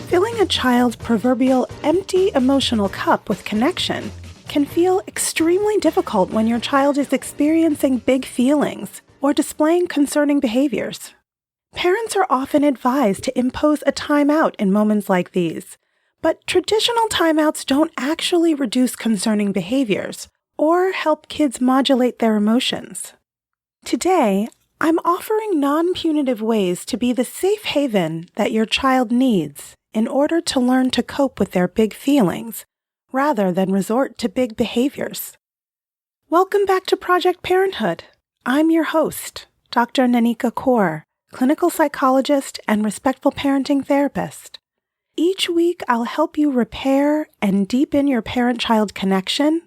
Filling a child's proverbial empty emotional cup with connection can feel extremely difficult when your child is experiencing big feelings or displaying concerning behaviors. Parents are often advised to impose a timeout in moments like these, but traditional timeouts don't actually reduce concerning behaviors or help kids modulate their emotions. Today, I'm offering non-punitive ways to be the safe haven that your child needs in order to learn to cope with their big feelings, rather than resort to big behaviors. Welcome back to Project Parenthood. I'm your host, Dr. Nanika Coor, clinical psychologist and respectful parenting therapist. Each week, I'll help you repair and deepen your parent-child connection,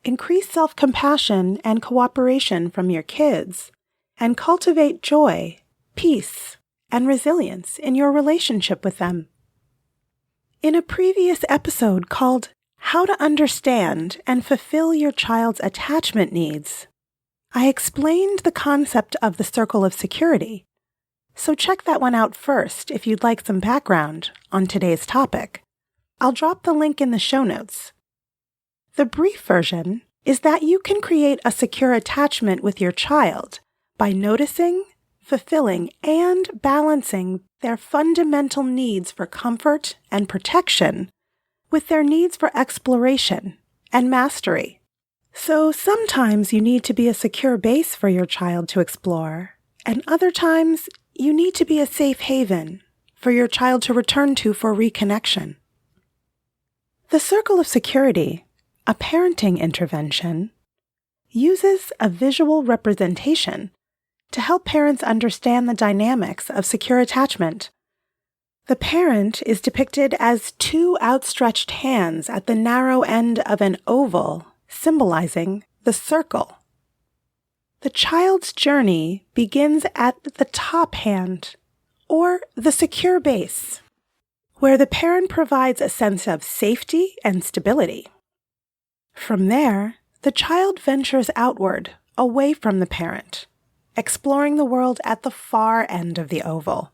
increase self-compassion and cooperation from your kids, and cultivate joy, peace, and resilience in your relationship with them. In a previous episode called How to Understand and Fulfill Your Child's Attachment Needs, I explained the concept of the circle of security. So check that one out first if you'd like some background on today's topic. I'll drop the link in the show notes. The brief version is that you can create a secure attachment with your child by noticing, fulfilling, and balancing their fundamental needs for comfort and protection with their needs for exploration and mastery. So sometimes you need to be a secure base for your child to explore, and other times you need to be a safe haven for your child to return to for reconnection. The circle of security, a parenting intervention, uses a visual representation to help parents understand the dynamics of secure attachment. The parent is depicted as two outstretched hands at the narrow end of an oval, symbolizing the circle. The child's journey begins at the top hand, or the secure base, where the parent provides a sense of safety and stability. From there, the child ventures outward, away from the parent, exploring the world at the far end of the oval.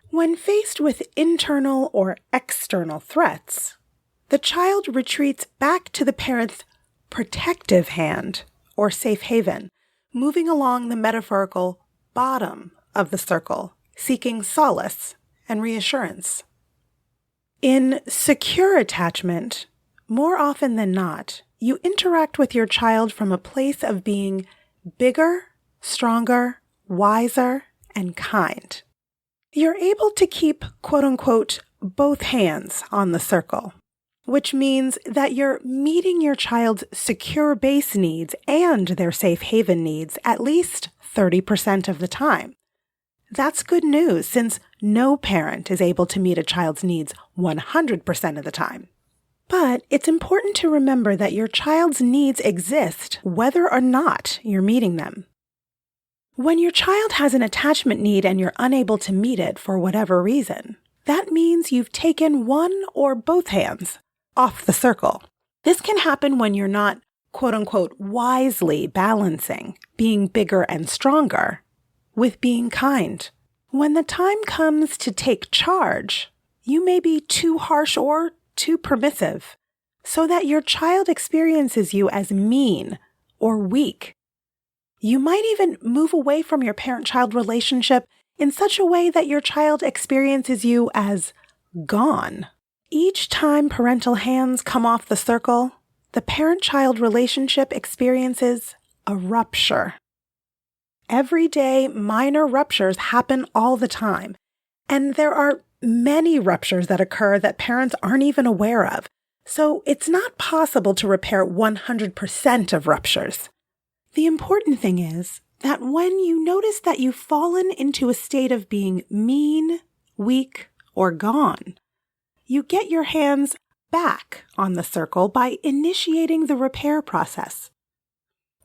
When faced with internal or external threats, the child retreats back to the parent's protective hand, or safe haven, moving along the metaphorical bottom of the circle, seeking solace and reassurance. In secure attachment, more often than not, you interact with your child from a place of being bigger, stronger, wiser, and kind. You're able to keep, quote-unquote, both hands on the circle, which means that you're meeting your child's secure base needs and their safe haven needs at least 30% of the time. That's good news, since no parent is able to meet a child's needs 100% of the time. But it's important to remember that your child's needs exist whether or not you're meeting them. When your child has an attachment need and you're unable to meet it for whatever reason, that means you've taken one or both hands off the circle. This can happen when you're not, quote-unquote, wisely balancing being bigger and stronger with being kind. When the time comes to take charge, you may be too harsh or too permissive, so that your child experiences you as mean or weak. You might even move away from your parent-child relationship in such a way that your child experiences you as gone. Each time parental hands come off the circle, the parent-child relationship experiences a rupture. Everyday minor ruptures happen all the time, and there are many ruptures that occur that parents aren't even aware of, so it's not possible to repair 100% of ruptures. The important thing is that when you notice that you've fallen into a state of being mean, weak, or gone, you get your hands back on the circle by initiating the repair process.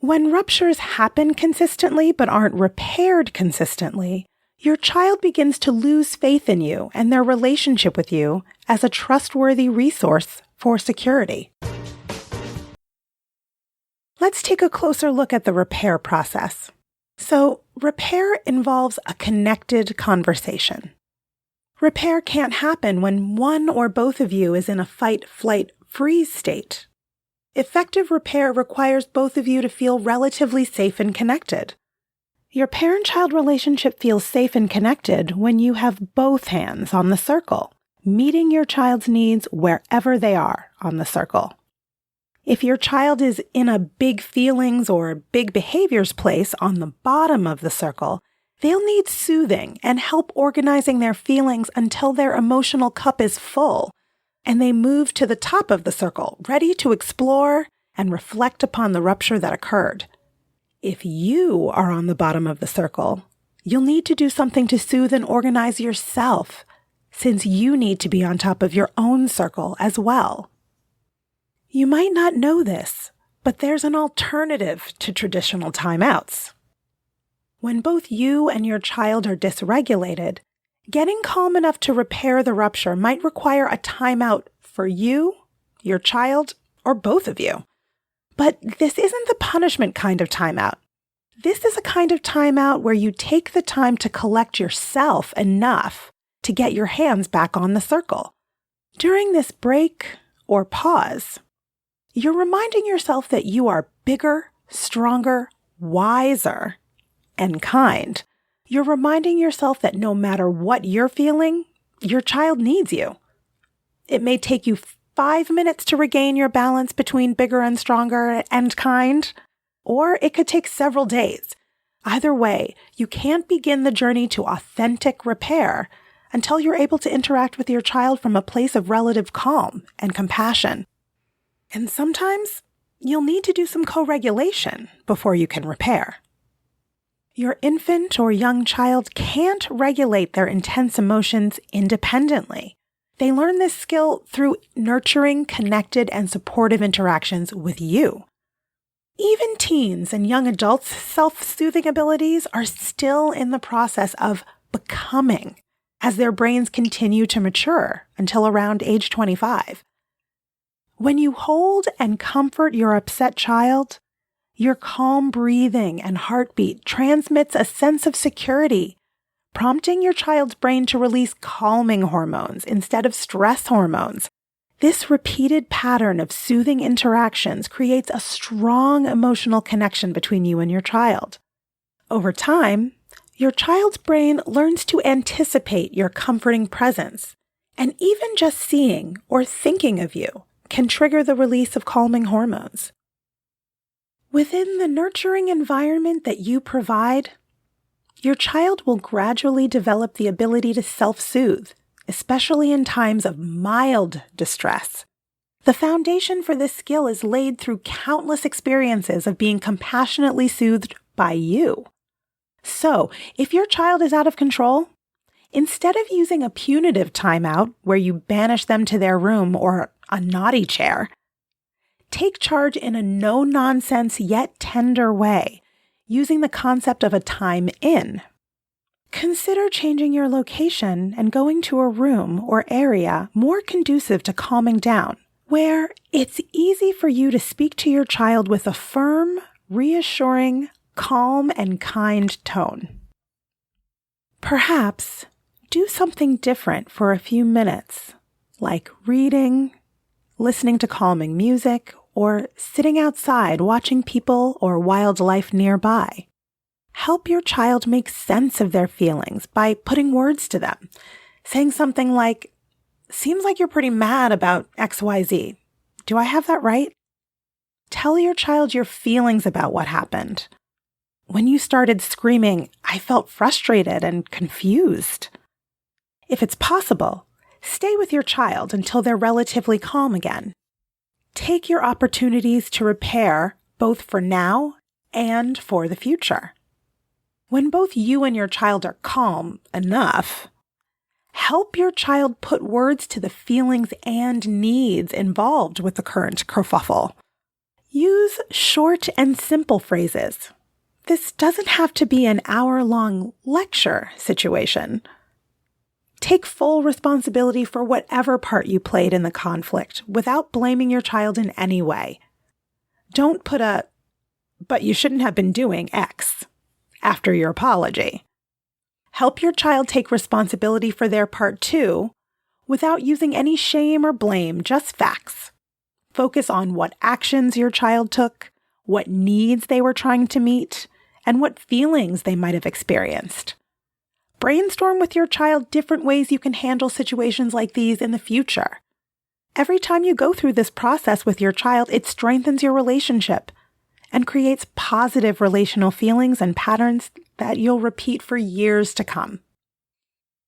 When ruptures happen consistently but aren't repaired consistently, your child begins to lose faith in you and their relationship with you as a trustworthy resource for security. Let's take a closer look at the repair process. So, repair involves a connected conversation. Repair can't happen when one or both of you is in a fight, flight, freeze state. Effective repair requires both of you to feel relatively safe and connected. Your parent-child relationship feels safe and connected when you have both hands on the circle, meeting your child's needs wherever they are on the circle. If your child is in a big feelings or big behaviors place on the bottom of the circle, they'll need soothing and help organizing their feelings until their emotional cup is full, and they move to the top of the circle, ready to explore and reflect upon the rupture that occurred. If you are on the bottom of the circle, you'll need to do something to soothe and organize yourself, since you need to be on top of your own circle as well. You might not know this, but there's an alternative to traditional timeouts. When both you and your child are dysregulated, getting calm enough to repair the rupture might require a timeout for you, your child, or both of you. But this isn't the punishment kind of timeout. This is a kind of timeout where you take the time to collect yourself enough to get your hands back on the circle. During this break or pause, you're reminding yourself that you are bigger, stronger, wiser, and kind. You're reminding yourself that no matter what you're feeling, your child needs you. It may take you 5 minutes to regain your balance between bigger and stronger and kind, or it could take several days. Either way, you can't begin the journey to authentic repair until you're able to interact with your child from a place of relative calm and compassion. And sometimes you'll need to do some co-regulation before you can repair. Your infant or young child can't regulate their intense emotions independently. They learn this skill through nurturing, connected, and supportive interactions with you. Even teens and young adults' self-soothing abilities are still in the process of becoming as their brains continue to mature until around age 25. When you hold and comfort your upset child, your calm breathing and heartbeat transmits a sense of security, prompting your child's brain to release calming hormones instead of stress hormones. This repeated pattern of soothing interactions creates a strong emotional connection between you and your child. Over time, your child's brain learns to anticipate your comforting presence, and even just seeing or thinking of you can trigger the release of calming hormones. Within the nurturing environment that you provide, your child will gradually develop the ability to self-soothe, especially in times of mild distress. The foundation for this skill is laid through countless experiences of being compassionately soothed by you. So, if your child is out of control, instead of using a punitive timeout where you banish them to their room or a naughty chair, take charge in a no-nonsense yet tender way, using the concept of a time in. Consider changing your location and going to a room or area more conducive to calming down, where it's easy for you to speak to your child with a firm, reassuring, calm, and kind tone. Perhaps do something different for a few minutes, like reading, listening to calming music, or sitting outside watching people or wildlife nearby. Help your child make sense of their feelings by putting words to them, saying something like, "Seems like you're pretty mad about XYZ. Do I have that right?" Tell your child your feelings about what happened. When you started screaming, "I felt frustrated and confused." If it's possible, stay with your child until they're relatively calm again. Take your opportunities to repair both for now and for the future. When both you and your child are calm enough, help your child put words to the feelings and needs involved with the current kerfuffle. Use short and simple phrases. This doesn't have to be an hour-long lecture situation. Take full responsibility for whatever part you played in the conflict without blaming your child in any way. Don't put a, "but you shouldn't have been doing X," after your apology. Help your child take responsibility for their part too, without using any shame or blame, just facts. Focus on what actions your child took, what needs they were trying to meet, and what feelings they might have experienced. Brainstorm with your child different ways you can handle situations like these in the future. Every time you go through this process with your child, it strengthens your relationship and creates positive relational feelings and patterns that you'll repeat for years to come.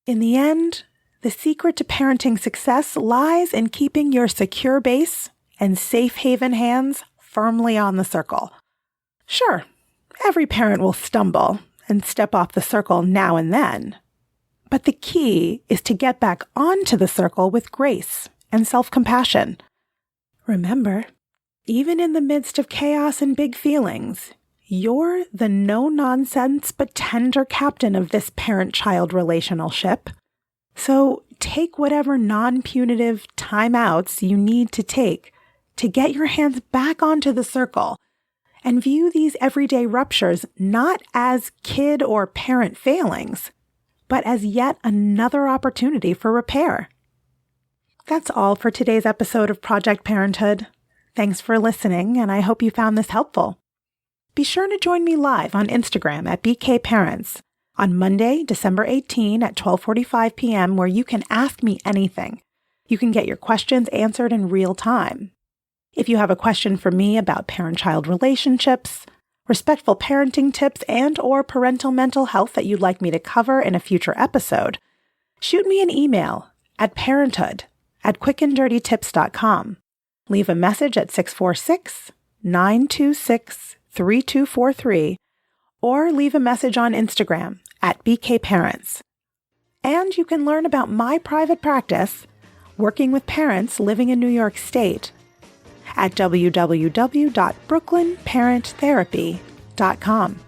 In the end, the secret to parenting success lies in keeping your secure base and safe haven hands firmly on the circle. Sure, every parent will stumble and step off the circle now and then, but the key is to get back onto the circle with grace and self-compassion. Remember, even in the midst of chaos and big feelings, you're the no-nonsense but tender captain of this parent-child relational ship. So take whatever non-punitive timeouts you need to take to get your hands back onto the circle and view these everyday ruptures not as kid or parent failings, but as yet another opportunity for repair. That's all for today's episode of Project Parenthood. Thanks for listening, and I hope you found this helpful. Be sure to join me live on Instagram at BKParents on Monday, December 18 at 12:45 p.m., where you can ask me anything. You can get your questions answered in real time. If you have a question for me about parent-child relationships, respectful parenting tips, and/or parental mental health that you'd like me to cover in a future episode, shoot me an email at parenthood@quickanddirtytips.com. Leave a message at 646-926-3243, or leave a message on Instagram at BKParents. And you can learn about my private practice, working with parents living in New York State, at www.brooklynparenttherapy.com.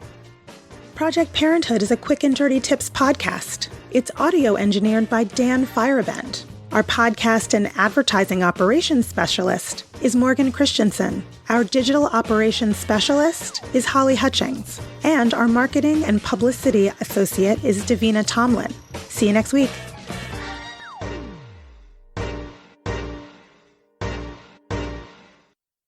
Project Parenthood is a Quick and Dirty Tips podcast. It's audio engineered by Dan Firebend. Our podcast and advertising operations specialist is Morgan Christensen. Our digital operations specialist is Holly Hutchings. And our marketing and publicity associate is Davina Tomlin. See you next week.